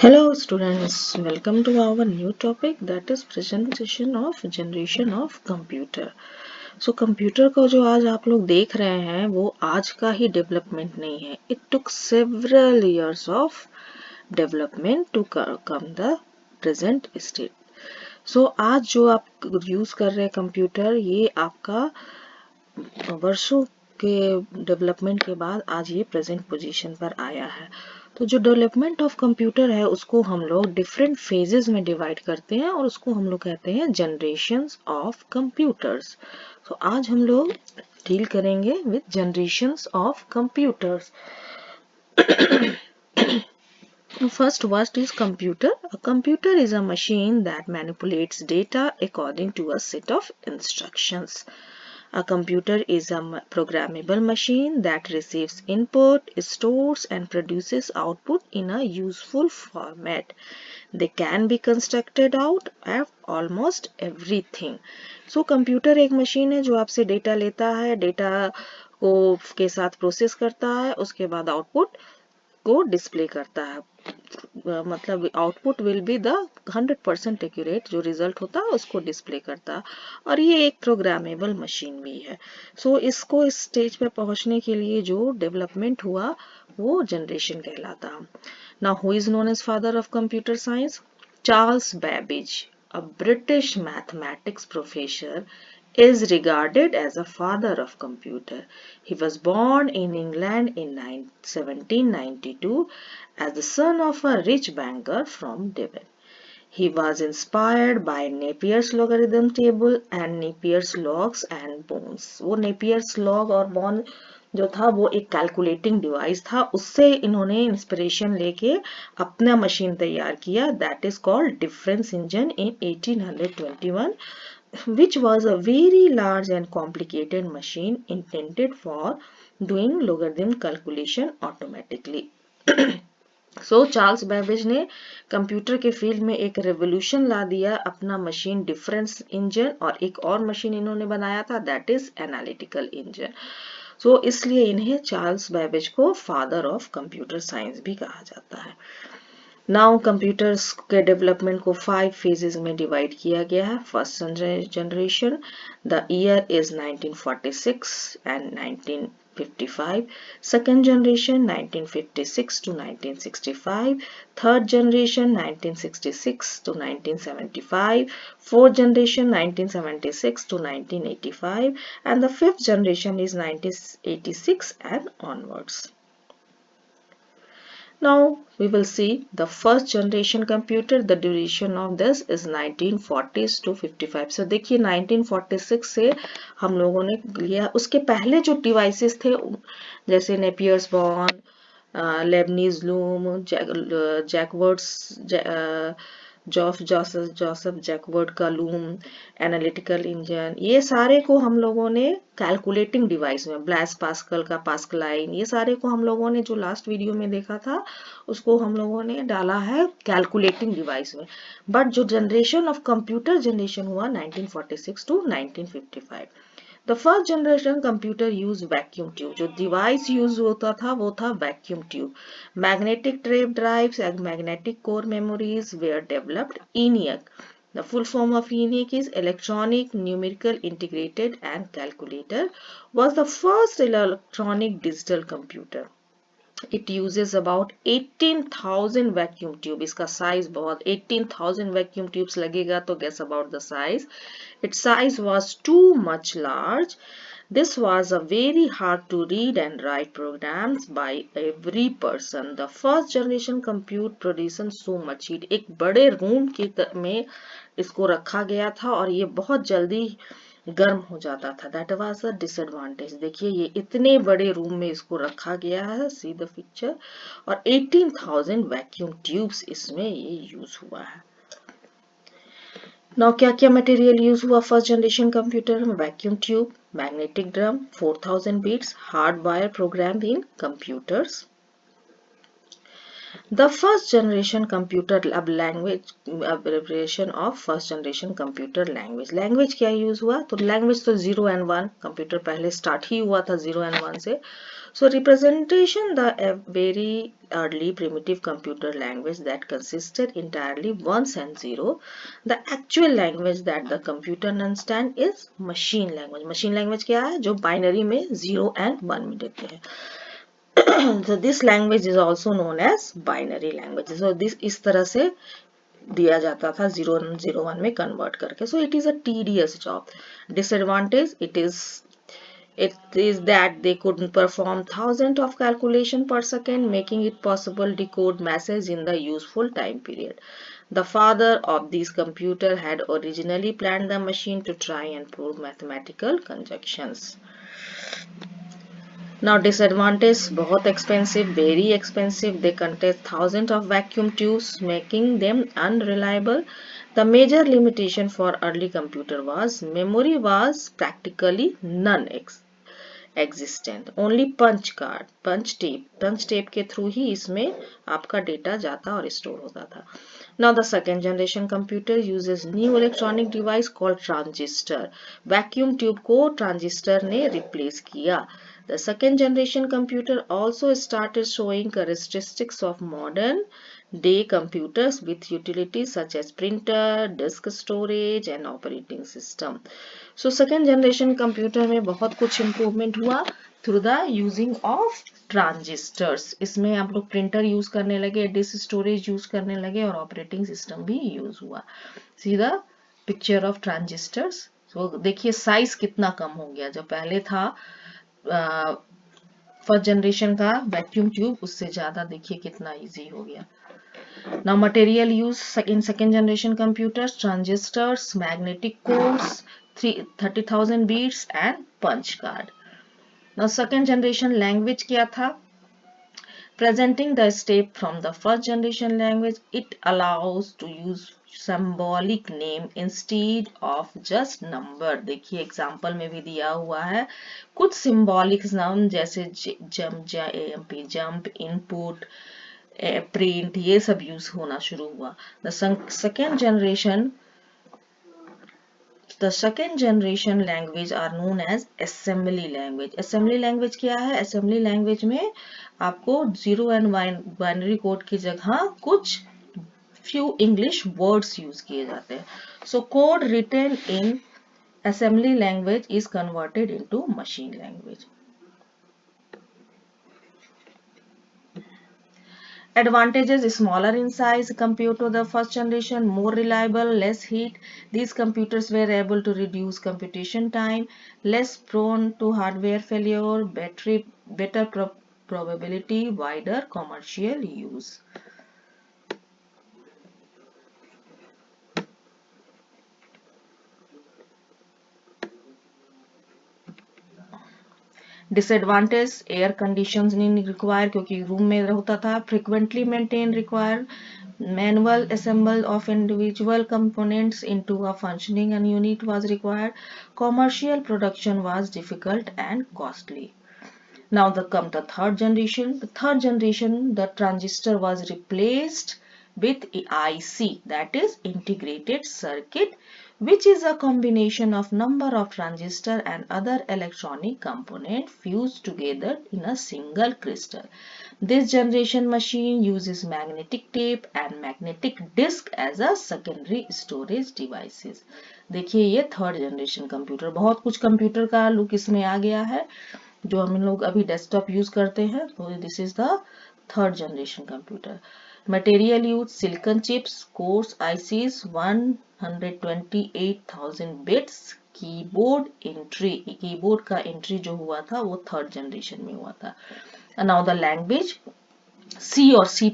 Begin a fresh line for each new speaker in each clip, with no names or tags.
Hello students, welcome to our new topic that is presentation of generation of computer. So computer को जो आज आप लोग देख रहे हैं वो आज का ही डेवलपमेंट नहीं है. It took several years of development to come the present state. So आज जो आप यूज कर रहे हैं कंप्यूटर ये आपका वर्षों के डेवलपमेंट के बाद आज ये प्रेजेंट पोजीशन पर आया है. तो जो डेवलपमेंट ऑफ कंप्यूटर है उसको हम लोग डिफरेंट फेजेस में डिवाइड करते हैं और उसको हम लोग कहते हैं जनरेशंस ऑफ कंप्यूटर्स. तो आज हम लोग डील करेंगे with generations of computers. First, what is computer? A computer is a machine that manipulates data according to a set of instructions. A computer is a programmable machine that receives input, stores and produces output in a useful format. They can be constructed out of almost everything. So computer एक machine है जो आपसे data लेता है, data को के साथ process करता है, उसके बाद आउटपुट को डिस्प्ले करता है. मतलब output will be the 100% accurate, जो रिजल्ट होता है उसको डिस्प्ले करता है. और ये एक प्रोग्रामेबल मशीन भी है. सो इसको इस स्टेज पे पहुंचने के लिए जो डेवलपमेंट हुआ वो जनरेशन कहलाता है. Now who is known as father of computer science? Charles Babbage, a British mathematics professor, is regarded as a father of computer. He was born in England in 1792 as the son of a rich banker from Devon. He was inspired by Napier's logarithm table and Napier's logs and bones. वो Napier's log और bone जो था वो एक calculating device था, उससे इन्होंने inspiration लेके अपना मशीन तैयार किया. That is called difference engine in 1821, which was a very large and complicated machine intended for doing logarithm calculation automatically. So Charles Babbage ने कंप्यूटर के फील्ड में एक रेवोल्यूशन ला दिया. अपना मशीन डिफरेंस इंजन और एक और मशीन इन्होंने बनाया था, दैट इज एनालिटिकल इंजन. सो इसलिए इन्हें चार्ल्स बेबेज को फादर ऑफ कंप्यूटर साइंस भी कहा जाता है. नाउ कंप्यूटर्स के डेवलपमेंट को 5 फेजेस में डिवाइड किया गया है. First generation, the year is 1946 and 1955. Second generation 1956 to 1965. Third generation 1966 to 1975. Fourth generation 1976 to 1985. And the fifth generation is 1986 and onwards. Now we will see the first generation computer. The duration of this is 1940s to 55. So देखिए 1946 से हम लोगों ने लिया. उसके पहले जो devices थे जैसे नेपियर्स बॉर्न, Leibniz loom, Jacquard's, Joseph Jacquard का लूम, एनालिटिकल इंजन, ये सारे को हम लोगों ने कैलकुलेटिंग डिवाइस में, ब्लैस पास्कल का पास्कलाइन, ये सारे को हम लोगों ने जो लास्ट वीडियो में देखा था उसको हम लोगों ने डाला है कैलकुलेटिंग डिवाइस में. बट जो जनरेशन ऑफ कंप्यूटर जनरेशन हुआ 1946 to 1955. The first generation computer use vacuum tube. जो डिवाइस यूज होता था वो था vacuum tube. Magnetic tape drives and magnetic core memories were developed. ENIAC. The full form of ENIAC is Electronic Numerical Integrated and Calculator, was the first electronic digital computer. It uses about 18,000 vacuum tube. इसका size बहुत 18,000 vacuum tubes लगेगा तो guess about the size. Its size was too much large. This was a very hard to read and write programs by every person. The first generation compute produced so much heat. एक बड़े room में इसको रखा गया था और ये बहुत जल्दी गर्म हो जाता था. That was a disadvantage. देखिए ये इतने बड़े रूम में इसको रखा गया है, सी द पिक्चर, और 18,000 वैक्यूम ट्यूब्स इसमें ये यूज हुआ है. नाउ क्या क्या मटेरियल यूज हुआ फर्स्ट जनरेशन कंप्यूटर में? Vacuum tube, magnetic drum, 4000 bits, hard wire program in computers. The first generation computer अब language abbreviation of first generation computer language. Language क्या use हुआ? तो language तो 0 and 1 computer पहले start ही हुआ था 0 and 1 से. So representation the a very early primitive computer language that consisted entirely ones and zero. The actual language that the computer understand is machine language. Machine language क्या है? जो binary में 0 and 1 में देते हैं. So this language is also known as binary language. So this इस तरह से दिया जाता था 0 and 0 1 में convert करके. So it is a tedious job. Disadvantage it is that they could perform thousands of calculation per second, making it possible to decode message in the useful time period. The father of these computer had originally planned the machine to try and prove mathematical conjunctions. Now disadvantage बहुत expensive, very expensive. They contain thousands of vacuum tubes, making them unreliable. The major limitation for early computer was memory was practically non-existent. Only punch card, punch tape के through ही इसमें आपका data जाता और store होता था. Now the second generation computer uses new electronic device called transistor. Vacuum tube को transistor ने replace किया. The second generation computer also started showing characteristics of modern day computers with utilities such as printer, disk storage and operating system. So second generation computer में बहुत कुछ improvement हुआ through the using of transistors. इसमें आप लोग printer use करने लगे, disk storage use करने लगे और operating system भी use हुआ. See the picture of transistors. So देखिए size कितना कम हो गया. जो पहले था फर्स्ट जनरेशन का वैक्यूम ट्यूब उससे ज्यादा देखिए कितना इजी हो गया. Now material use in second generation computers, transistors, magnetic cores, 30,000 bits and punch card. Now second generation language क्या था? Presenting the step from the first generation language, it allows to use symbolic name instead of just number. देखिए example में भी दिया हुआ है कुछ symbolic नाम जैसे jump, input, print ये सब यूज होना शुरू हुआ. The second generation language are known as assembly language. Assembly language क्या है? Assembly language में आपको 0 and binary code की जगह कुछ few English words use किए जाते हैं. So code written in assembly language is converted into machine language. Advantages: smaller in size compared to the first generation, more reliable, less heat. These computers were able to reduce computation time, less prone to hardware failure, better probability, wider commercial use. Disadvantage: air conditions नहीं require क्योंकि room में होता था. Frequently maintain require. Manual assemble of individual components into a functioning unit was required. Commercial production was difficult and costly. Now the third generation. The third generation, the transistor was replaced with IC, that is integrated circuit, which is a combination of number of transistor and other electronic components fused together in a single crystal. This generation machine uses magnetic tape and magnetic disk as a secondary storage devices. देखिए ये third generation computer. बहुत कुछ computer का look इसमें आ गया है जो हम लोग अभी डेस्कटॉप यूज करते हैं. तो this is the third generation computer. Material use silicon chips, course ICs, 128,000 bits. Keyboard का एंट्री जो हुआ था वो थर्ड जनरेशन में हुआ था. नाउ द लैंग्वेज सी और C++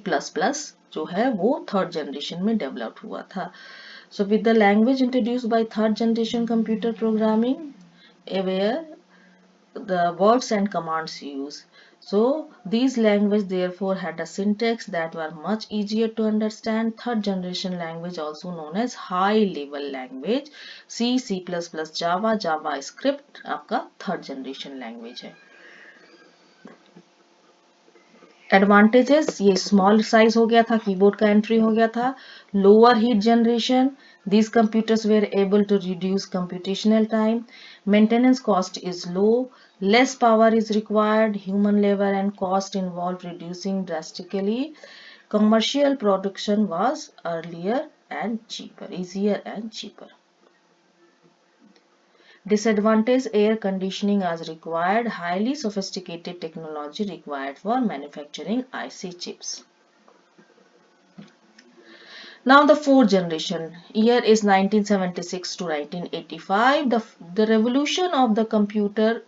जो है वो थर्ड जनरेशन में डेवलप हुआ था. So with the language introduced by third generation computer programming where the words and commands used. So these languages therefore had a syntax that were much easier to understand. Third generation language also known as high level language. C, C++, Java, JavaScript आपका third generation language है. Advantages, ये small size हो गया था, keyboard का entry हो गया था, lower heat generation, these computers were able to reduce computational time, maintenance cost is low, less power is required, human labor and cost involved reducing drastically, commercial production was earlier and cheaper, easier and cheaper. Disadvantage, air conditioning is required, highly sophisticated technology required for manufacturing IC chips. Now the fourth generation, year is 1976 to 1985. The revolution of the computer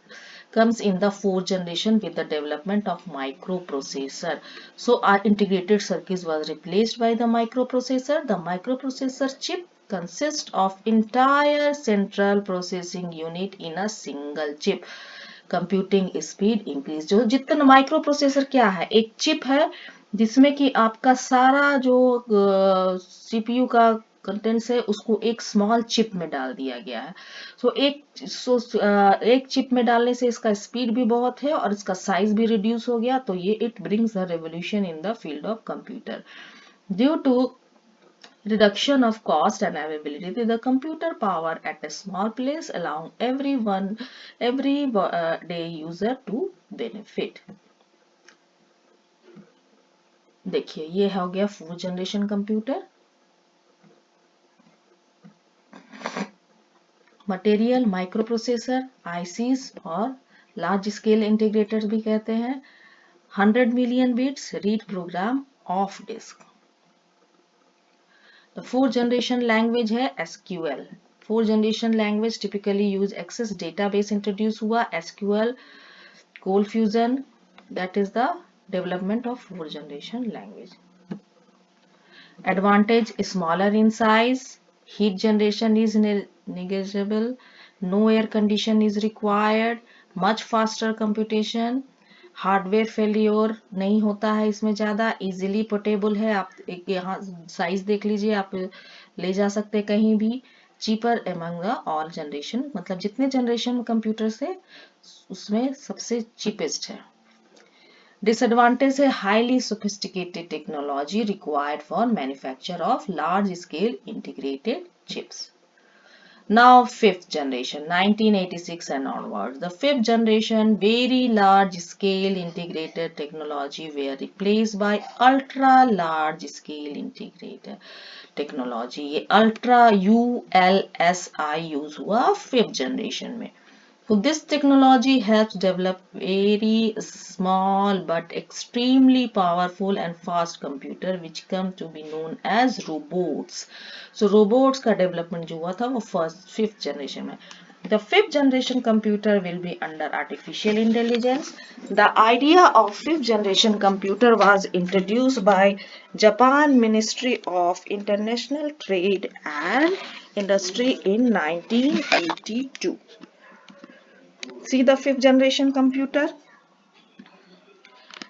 comes in the fourth generation with the development of microprocessor. So our integrated circuits was replaced by the microprocessor. The microprocessor chip consists of entire central processing unit in a single chip. Computing speed increase, जो जितना micro processor क्या है, एक chip है जिसमें कि आपका सारा जो सीपीयू का कंटेंट्स है उसको एक स्मॉल चिप में डाल दिया गया है. एक चिप में डालने से इसका स्पीड भी बहुत है और इसका साइज भी रिड्यूस हो गया. तो ये it brings the revolution in the field of computer due to reduction of cost and availability, the computer power at a small place allowing every day user to benefit. देखिए ये हो गया fourth generation computer. Material, micro processor, ICs और large scale integrators भी कहते हैं. 100 million bits read program of disk. The fourth generation language है SQL. Fourth generation language typically use Access database introduce हुआ, SQL, Cold Fusion, that is the development of fourth generation language. Advantage, smaller in size, heat generation is negligible, no air condition is required, much faster computation, hardware failure नहीं होता है इसमें ज़्यादा, easily portable है. आप एक यहाँ size देख लीजिए, आप ले जा सकते हैं कहीं भी. Cheaper among the all generation, मतलब जितने जनरेशन कंप्यूटर से उसमें सबसे चीपेस्ट है. डिसएडवांटेज है, highly sophisticated technology required for manufacture of large scale integrated chips. Now fifth generation, 1986 and onwards. The fifth generation, very large scale integrated technology were replaced by ultra large scale integrated technology. ये ultra ULSI use हुआ fifth generation में. So this technology helps develop very small but extremely powerful and fast computer which come to be known as robots. So robots का development जो हुआ था वो fifth generation में. The fifth generation computer will be under artificial intelligence. The idea of fifth generation computer was introduced by Japan Ministry of International Trade and Industry in 1982. See the fifth generation computer.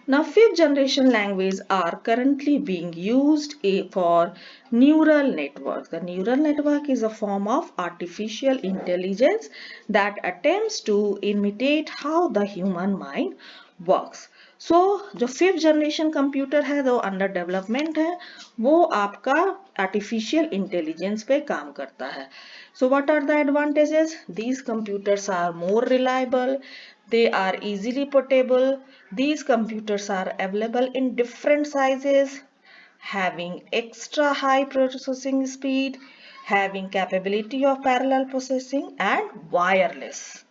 Now fifth generation languages are currently being used for neural networks. The neural network is a form of artificial intelligence that attempts to imitate how the human mind works. So जो fifth generation computer है वो under development है, वो आपका artificial intelligence पे काम करता है. So what are the advantages? These computers are more reliable. They are easily portable. These computers are available in different sizes, having extra high processing speed, having capability of parallel processing and wireless.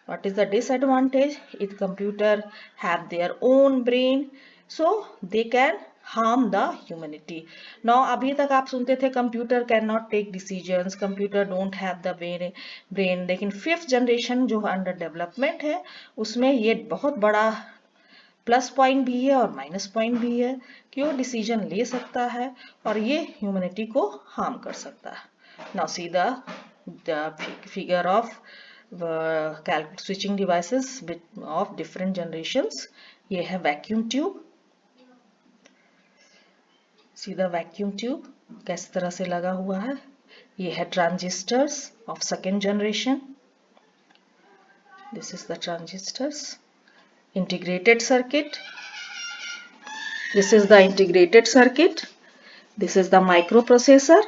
What is the disadvantage? If computer have their own brain, so they can harm the humanity. Now अभी तक आप सुनते थे computer cannot take decisions, computer don't have the brain. लेकिन fifth generation जो under development है उसमें ये बहुत बड़ा प्लस पॉइंट भी है और माइनस पॉइंट भी है कि वो डिसीजन ले सकता है और ये ह्यूमैनिटी को हार्म कर सकता है. Now see the figure of switching devices of different generations. ये है वैक्यूम ट्यूब. सीधा वैक्यूम ट्यूब किस तरह से लगा हुआ है. ये है transistors of second generation. This is the transistors. Integrated circuit. This is the integrated circuit. This is the microprocessor.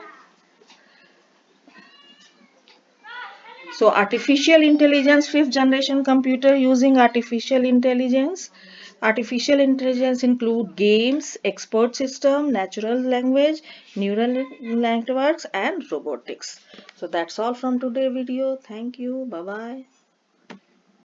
So artificial intelligence, fifth generation computer using artificial intelligence. Artificial intelligence include games, expert system, natural language, neural networks and robotics. So that's all from today's video. Thank you. Bye bye.